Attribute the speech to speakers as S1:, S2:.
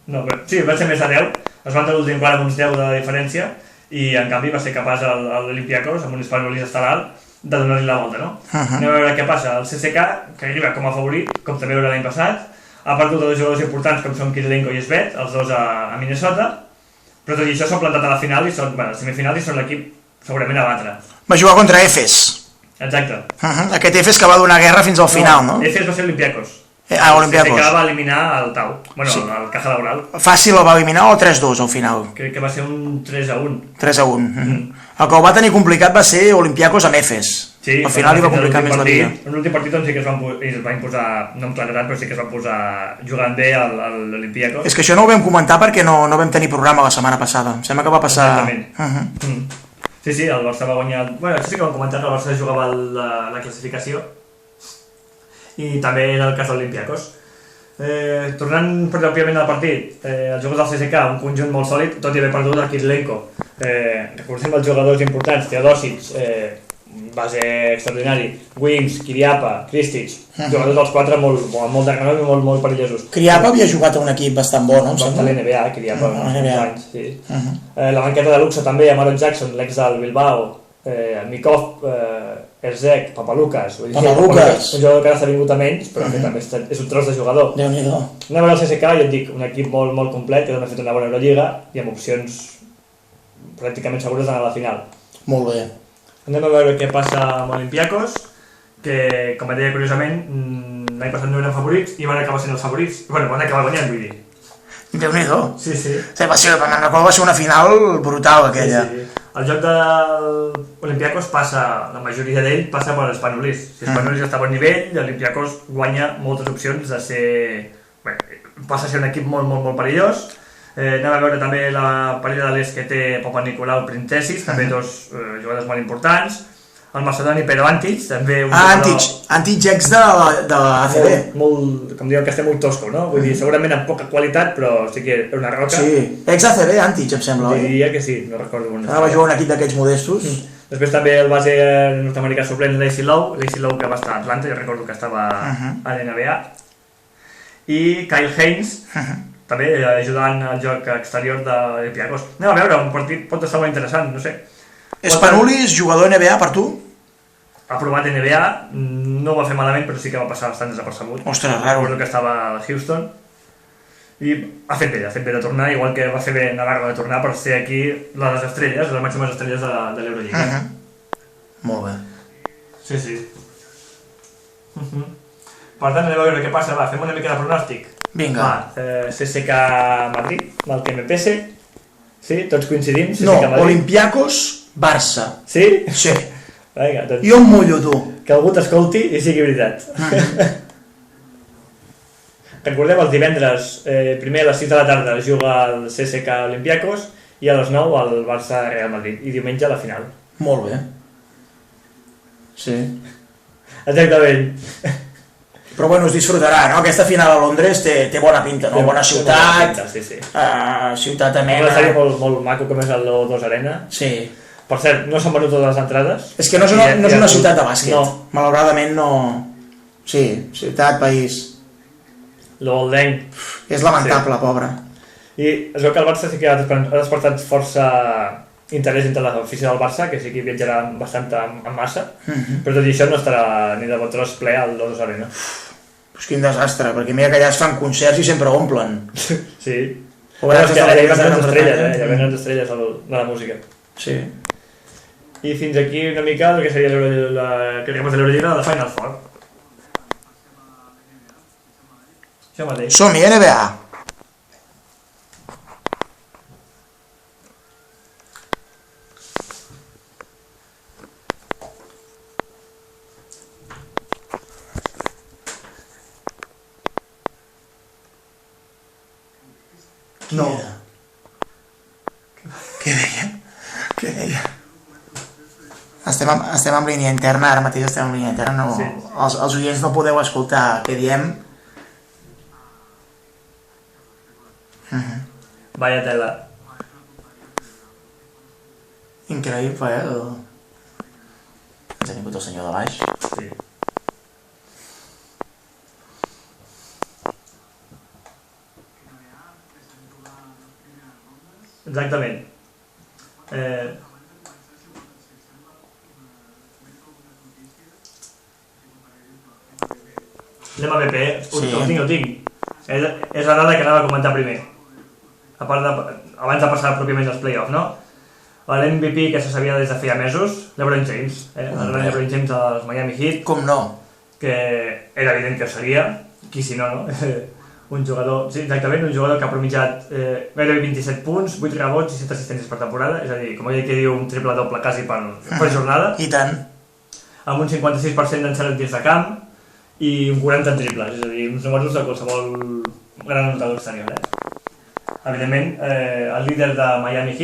S1: No, però, sí, va ser més de 10, es van de l'últim quart amb uns 10 de diferència i en canvi va ser capaç l'Olympiacos, amb un Hispaniolis estelar, de donar-li la volta, no? Anem a veure què passa. El CSKA, que arriba com a favorit, com també veure l'any passat, ha perdut dos jugadors importants com són Kirilenko i Svet, els dos a Minnesota, però tot i això s'han plantat a la final i són, bueno, semifinals i són l'equip segurament a batre.
S2: Va jugar contra Efes.
S1: Exacte.
S2: Aquest Efes que va donar guerra fins al final, no?
S1: Efes va ser Olympiacos.
S2: Olympiacos.
S1: El CSKA va eliminar el Tau, bueno, sí. El Caja Laboral.
S2: Fàcil el va eliminar o 3-2 al final?
S1: Crec que va ser un 3-1.
S2: 3-1. El que ho va tenir complicat va ser Olympiacos amb Efes.
S1: Sí,
S2: al final li va complicar més la vida.
S1: En l'últim partit doncs sí que es va imposar, no amb claredat, però sí que es va posar jugant bé a l'Olympiacos.
S2: És que això no ho vam comentar perquè no vam tenir programa la setmana passada. Em sembla que va passar...
S1: Exactament. Sí, el Barça va guanyar... Bueno, això sí que ho hem comentat, el Barça jugava la classificació i també era el cas de l'Olympiacos. Tornant pròpiament al partit, els jugadors del CSKA, un conjunt molt sòlid, tot i haver perdut el Kirilenko. Recordem els jugadors importants, Teodosic, base extraordinari, Wings, Kiriapa, Kristic, jugadors dels quatre molt de renom i molt perillosos.
S2: Kiriapa havia jugat a un equip bastant bo, no?
S1: Va estar a l'NBA, Kiriapa, anys, sí. La banqueta de luxe també, Aaron Jackson, l'ex del Bilbao, Mikov, Erzek, Papalukas, un jugador que ara s'ha vingut a menys, però que també és un tros de jugador.
S2: Déu-n'hi-do.
S1: Anem a veure el CSKA, ja et dic, un equip molt complet, que ha fet una bona Eurolliga i amb opcions pràcticament segures d'anar a la final.
S2: Molt bé.
S1: Anem a veure què passa amb Olympiacos, que, com et deia curiosament, l'any passat no eren favorits i van acabar sent els favorits. Bueno, van acabar guanyant, vull dir.
S2: Déu-n'hi-do.
S1: Sí.
S2: Va ser una final brutal, aquella.
S1: Sí. El joc de l'Olympiacos passa, la majoria d'ell passa per l'Espanolis. Si l'Espanolis està a bon nivell, l'Olympiacos guanya moltes opcions de ser... Bé, passa a ser un equip molt perillós. Anem a veure també la parella de l'est que té Papa-Nicolau Printesis, també dos jugadors molt importants. El macedoni Pero Antic, també un jugador...
S2: Antic ex de l'ACB.
S1: Molt, com diuen que estem molt tosco, no? Vull dir, segurament amb poca qualitat, però sí que era una roca.
S2: Sí, ex ACB Antic, em sembla, oi?
S1: Diria que sí, no recordo on.
S2: Va jugar un equip d'aquests modestos.
S1: Després també el base nord-americà suplent Lacy Lowe que va estar a Atlanta, jo recordo que estava a l'NBA. I Kyle Haynes, també ajudant al joc exterior de l'Olympiacos. Anem a veure, un partit pot estar molt interessant, no sé.
S2: Spanulis, jugador NBA per tu?
S1: Ha provat NBA, no ho va fer malament, però sí que va passar bastant desapercebut.
S2: Ostres, raro.
S1: Recordo que estava a Houston i ha fet bé de tornar, igual que va fer bé Navarro de tornar per ser aquí les estrelles, les màximes estrelles de l'Eurolliga.
S2: Molt bé.
S1: Sí. Per tant, anem a veure què passa. Va, fem una mica de pronòstic.
S2: Vinga.
S1: Va, CSKA Madrid, el que MPS. Sí, tots coincidim.
S2: No, Olympiacos, Barça.
S1: Sí?
S2: Sí.
S1: Vinga, doncs...
S2: Jo em mullo, tu.
S1: Que algú t'escolti i sigui veritat. Recordem, els divendres, primer a les 6 de la tarda juga el CSKA Olympiacos i a les 9 el Barça Real Madrid. I diumenge la final.
S2: Molt bé. Sí.
S1: Exactament.
S2: Però bueno, es disfrutarà, no? Aquesta final a Londres té bona pinta, no? Bona ciutat, ciutat amena...
S1: Un estadi molt maco com és el O2 Arena.
S2: Sí.
S1: Per cert, no s'han venut totes les entrades.
S2: És que no és una ciutat de bàsquet. No. Malauradament no... Sí, ciutat, país...
S1: L'Olden.
S2: És lamentable, pobre.
S1: I es veu que el Barça sí que ha despertat força interès entre l'afició del Barça, que sí que viatjarà bastant en massa, però tot i això no estarà ni de bon tros ple al O2 Arena.
S2: Pues quin desastre, perquè mira que allà es fan concerts i sempre omplen.
S1: Sí. Allà hi ha grans estrelles, hi ha grans estrelles de la música.
S2: Sí.
S1: I fins aquí una mica el que seria l'Eurolliga de la Final Four. Això mateix.
S2: Som-hi, NBA! No. Què deia? Estem en línia interna, ara mateix estem en línia interna. No, sí. Els oients no podeu escoltar què diem.
S1: Vaya tela.
S2: Increïble, Ens ha vingut el senyor de baix.
S1: Sí. Exactament. L'MVP, ho tinc. És la dada que anava a comentar primer. Abans de passar pròpiament als play-offs, no? L'MVP que se sabia des de feia mesos, LeBron James, el gran LeBron James dels Miami Heat.
S2: Com no?
S1: Que era evident que ho seria, qui si no, no? Un jugador, sí, exactament, un jugador que ha promitjat gairebé 27 punts, 8 rebots i 7 assistències per temporada, és a dir, com ell que diu, un triple-doble quasi per jornada.
S2: I tant.
S1: Amb un 56% d'encert en tirs de camp i un 40 en triples, és a dir, uns números de qualsevol gran anotador exterior. Evidentment, el líder de Miami Heat